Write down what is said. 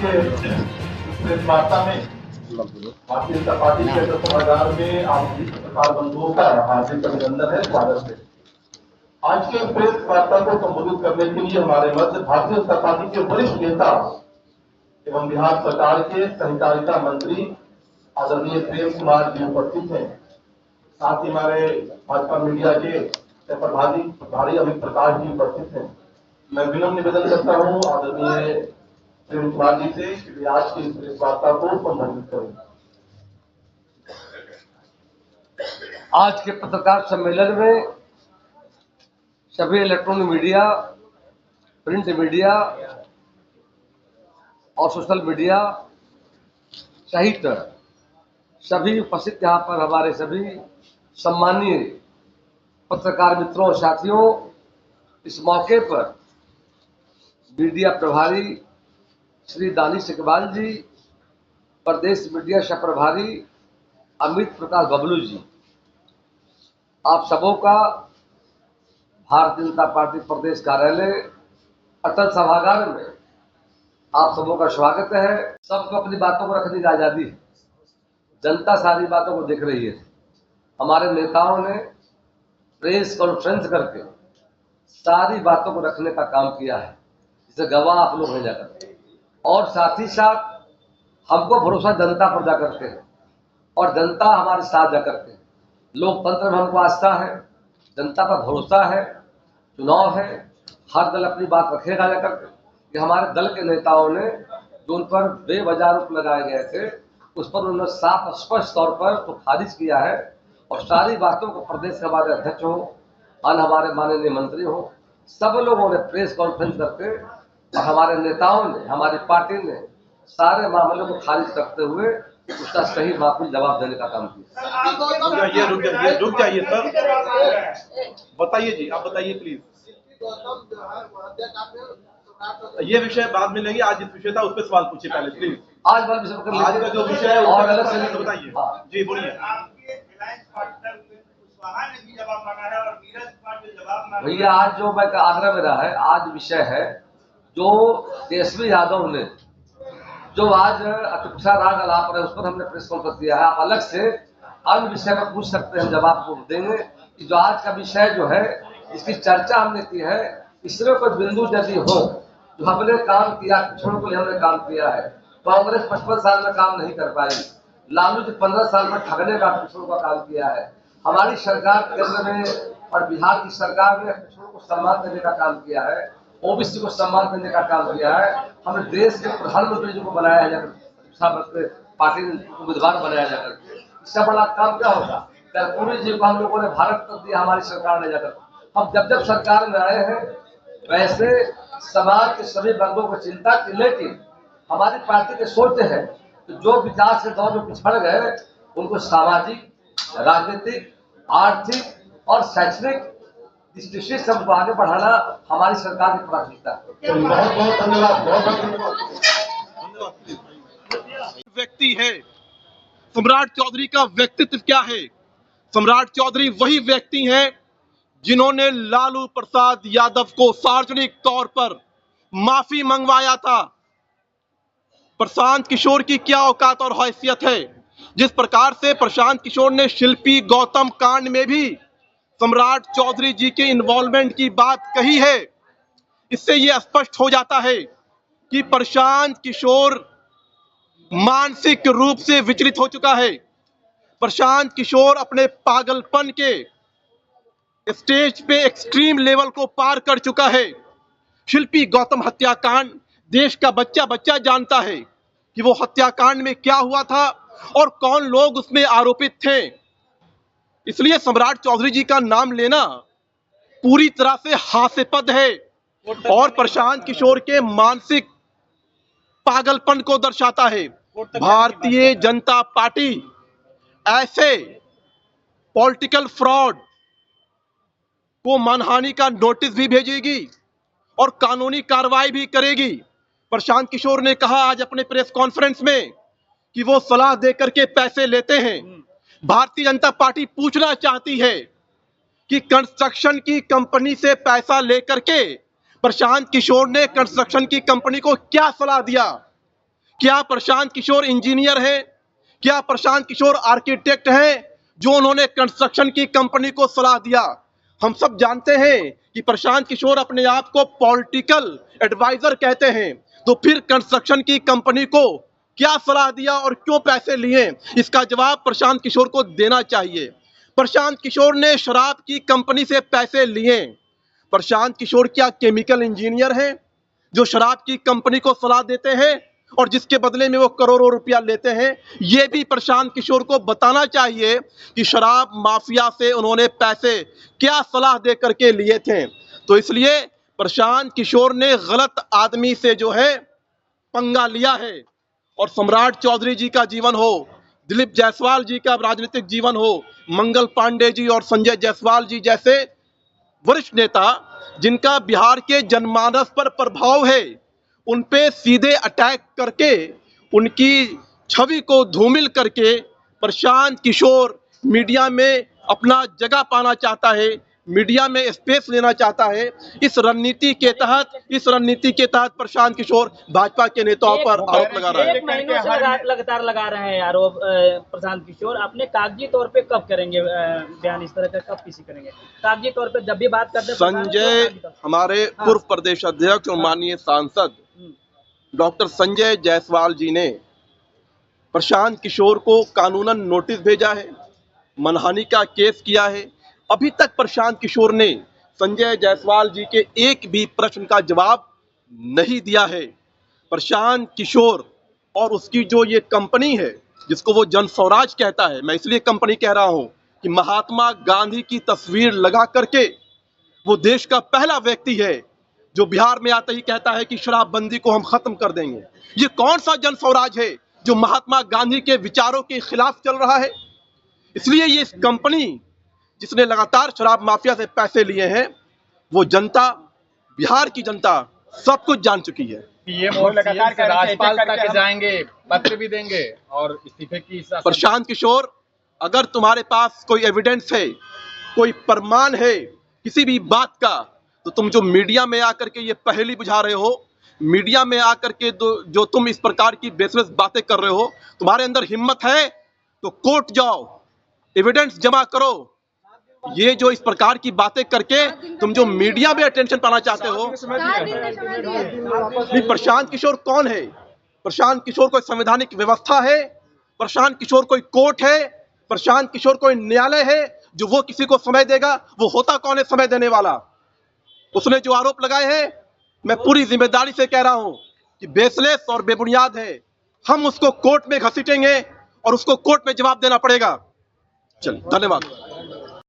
के प्रेस वार्ता में भारतीय जनता पार्टी के सभागार में आप सभी पत्रकार बंधुओं का हार्दिक अभिनंदन है, स्वागत है। आज के प्रेस वार्ता को संबोधित करने के लिए हमारे मध्य भारतीय जनता पार्टी के वरिष्ठ नेता एवं बिहार सरकार के सहकारिता मंत्री आदरणीय प्रेम कुमार जी उपस्थित हैं। साथ ही हमारे भाजपा मीडिया के प्रभारी अमित प्रकाश जी उपस्थित हैं। मैं विनम्र निवेदन करता हूँ आदरणीय प्रेम कुमार जी से कि वे आज की इस प्रेस वार्ता को संबोधित करें। आज के पत्रकार सम्मेलन में सभी इलेक्ट्रॉनिक मीडिया, प्रिंट मीडिया और सोशल मीडिया सहित सभी उपस्थित यहाँ पर हमारे सभी सम्मानीय पत्रकार मित्रों और साथियों, इस मौके पर मीडिया प्रभारी श्री दानिश इकबाल जी, प्रदेश मीडिया सह प्रभारी अमित प्रकाश बबलू जी, आप सबों का भारतीय जनता पार्टी प्रदेश कार्यालय अटल सभागार में आप सबों का स्वागत है। सबको अपनी बातों को रखने की आजादी है। जनता सारी बातों को देख रही है। हमारे नेताओं ने प्रेस कॉन्फ्रेंस करके सारी बातों को रखने का काम किया है, जिसे गवाह आप लोग हैं जाकर, और साथ ही साथ हमको भरोसा जनता पर जा करके है और जनता हमारे साथ जा करके है। लोकतंत्र में हमको आस्था है, जनता पर भरोसा है, चुनाव है, हर दल अपनी बात रखेगा जाकर के। कि हमारे दल के नेताओं ने जो उन पर बेवजह आरोप लगाए गए थे, उस पर उन्होंने साफ स्पष्ट तौर पर तो खारिज किया है और सारी बातों को प्रदेश के हमारे अध्यक्ष हो, अन्य हमारे माननीय मंत्री हो, सब लोगों ने प्रेस कॉन्फ्रेंस करके और हमारे नेताओं ने, हमारी पार्टी ने सारे मामलों को खारिज करते हुए उसका सही माकूल जवाब देने का काम किया। रुक जाइए सर, बताइए जी, आप बताइए प्लीज। ये विषय बाद में लेंगे, आज जिस विषय था उस पर सवाल पूछिए पहले प्लीज। आज वाला विषय कर आज का जो विषय है और अलग से बताइए। जी बोलिए। भैया, आज जो मैं आग्रह मेरा है, आज विषय है जो तेजस्वी यादव ने जो आज अतिक्षा राग अलाप है, उस पर हमने प्रेस कॉन्फ्रेंस किया है। आप अलग से अन्य विषय पर पूछ सकते हैं, जवाब को देंगे कि जो आज का विषय जो है इसकी चर्चा हमने की है, इसमें कोई बिंदु यदि हो जो हमने काम किया, पिछड़ों के लिए हमने काम किया है। कांग्रेस 55 साल में काम नहीं कर पाई, लालू जी 15 साल में ठगने का, पिछड़ों का काम किया है। हमारी सरकार केंद्र में और बिहार की सरकार ने पिछड़ों को सम्मान देने का काम किया है, ओबीसी को सम्मान देने का काम किया है। हमने देश के प्रधानमंत्री जी को बनाया जाकर, पार्टी उम्मीदवार बनाया जाकर, इससे बड़ा काम क्या होगा? कर्पूरी जी को हम लोगों ने भारत कर दिया, हमारी सरकार ने जाकर। हम जब सरकार में आए हैं, वैसे समाज के सभी वर्गों को चिंता की, लेकिन हमारी पार्टी की सोच है तो जो विकास के दौर में पिछड़ गए उनको सामाजिक, राजनीतिक, आर्थिक और शैक्षणिक दृष्टि से हमको आगे बढ़ाना हमारी सरकार की प्राथमिकता है। बहुत बहुत धन्यवाद, बहुत बहुत व्यक्ति है सम्राट चौधरी का व्यक्तित्व क्या है? सम्राट चौधरी वही व्यक्ति हैं जिन्होंने लालू प्रसाद यादव को सार्वजनिक तौर पर माफी मंगवाया था। प्रशांत किशोर की क्या औकात और हैसियत है? जिस प्रकार से प्रशांत किशोर ने शिल्पी गौतम कांड में भी सम्राट चौधरी जी के इन्वॉल्वमेंट की बात कही है, इससे यह स्पष्ट हो जाता है कि प्रशांत किशोर मानसिक रूप से विचलित हो चुका है। प्रशांत किशोर अपने पागलपन के स्टेज पे एक्सट्रीम लेवल को पार कर चुका है। शिल्पी गौतम हत्याकांड देश का बच्चा बच्चा जानता है कि वो हत्याकांड में क्या हुआ था और कौन लोग उसमें आरोपित थे। इसलिए सम्राट चौधरी जी का नाम लेना पूरी तरह से हास्यास्पद है और प्रशांत किशोर के मानसिक पागलपन को दर्शाता है। भारतीय जनता पार्टी ऐसे पॉलिटिकल फ्रॉड को मानहानि का नोटिस भी भेजेगी और कानूनी कार्रवाई भी करेगी। प्रशांत किशोर ने कहा आज अपने प्रेस कॉन्फ्रेंस में कि वो सलाह देकर के पैसे लेते हैं। भारतीय जनता पार्टी पूछना चाहती है कि कंस्ट्रक्शन की कंपनी से पैसा लेकर के प्रशांत किशोर ने कंस्ट्रक्शन की कंपनी को क्या सलाह दिया? क्या प्रशांत किशोर इंजीनियर है? क्या प्रशांत किशोर आर्किटेक्ट है जो उन्होंने कंस्ट्रक्शन की कंपनी को सलाह दिया? हम सब जानते हैं कि प्रशांत किशोर अपने आप को पॉलिटिकल एडवाइजर कहते हैं, तो फिर कंस्ट्रक्शन की कंपनी को क्या सलाह दिया और क्यों पैसे लिए? इसका जवाब प्रशांत किशोर को देना चाहिए। प्रशांत किशोर ने शराब की कंपनी से पैसे लिए। प्रशांत किशोर क्या केमिकल इंजीनियर हैं जो शराब की कंपनी को सलाह देते हैं और जिसके बदले में वो करोड़ों रुपया लेते हैं? ये भी प्रशांत किशोर को बताना चाहिए कि शराब माफिया से उन्होंने पैसे क्या सलाह दे करके लिए थे। तो इसलिए प्रशांत किशोर ने गलत आदमी से जो है पंगा लिया है। और सम्राट चौधरी जी का जीवन हो, दिलीप जायसवाल जी का राजनीतिक जीवन हो, मंगल पांडे जी और संजय जायसवाल जी जैसे वरिष्ठ नेता जिनका बिहार के जनमानस पर प्रभाव है, उन पे सीधे अटैक करके उनकी छवि को धूमिल करके प्रशांत किशोर मीडिया में अपना जगह पाना चाहता है, मीडिया में स्पेस लेना चाहता है। इस रणनीति के तहत प्रशांत किशोर भाजपा के नेताओं पर आरोप लगा रहा है। एक महीनों से लगातार लगा रहे हैं आरोप प्रशांत किशोर। अपने कागजी तौर पे कब करेंगे बयान इस तरह का, कब किसी करेंगे कागजी तौर पे? जब भी बात करते हैं संजय, हमारे पूर्व प्रदेश अध्यक्ष और माननीय सांसद डॉक्टर संजय जायसवाल जी ने प्रशांत किशोर को कानूनन नोटिस भेजा है, मनहानि का केस किया है। अभी तक प्रशांत किशोर ने संजय जायसवाल जी के एक भी प्रश्न का जवाब नहीं दिया है। प्रशांत किशोर और उसकी जो ये कंपनी है जिसको वो जन स्वराज कहता है, मैं इसलिए कंपनी कह रहा हूं कि महात्मा गांधी की तस्वीर लगा करके वो देश का पहला व्यक्ति है जो बिहार में आते ही कहता है कि शराबबंदी को हम खत्म कर देंगे। ये कौन सा जन स्वराज है जो महात्मा गांधी के विचारों के खिलाफ चल रहा है? इसलिए ये कंपनी जिसने लगातार शराब माफिया से पैसे लिए हैं, वो जनता, बिहार की जनता सब कुछ जान चुकी है। पीएम और लगातार राज्यपाल तक जाएंगे, पत्र भी देंगे और इस्तीफे की प्रशांत किशोर, अगर तुम्हारे पास कोई एविडेंस है, कोई प्रमाण है किसी भी बात का, तो तुम जो मीडिया में आकर के ये पहेली बुझा रहे हो, मीडिया में आकर के जो तुम इस प्रकार की बेसलेस बातें कर रहे हो, तुम्हारे अंदर हिम्मत है तो कोर्ट जाओ, एविडेंस जमा करो। ये जो इस प्रकार की बातें करके तुम जो मीडिया में अटेंशन पाना चाहते हो, नहीं, प्रशांत किशोर कौन है? प्रशांत किशोर कोई संवैधानिक व्यवस्था है? प्रशांत किशोर कोई कोर्ट है? प्रशांत किशोर कोई न्यायालय है जो वो किसी को समय देगा? वो होता कौन है समय देने वाला? उसने जो आरोप लगाए हैं, मैं पूरी जिम्मेदारी से कह रहा हूं कि बेसलेस और बेबुनियाद है। हम उसको कोर्ट में घसीटेंगे और उसको कोर्ट में जवाब देना पड़ेगा। चलिए, धन्यवाद।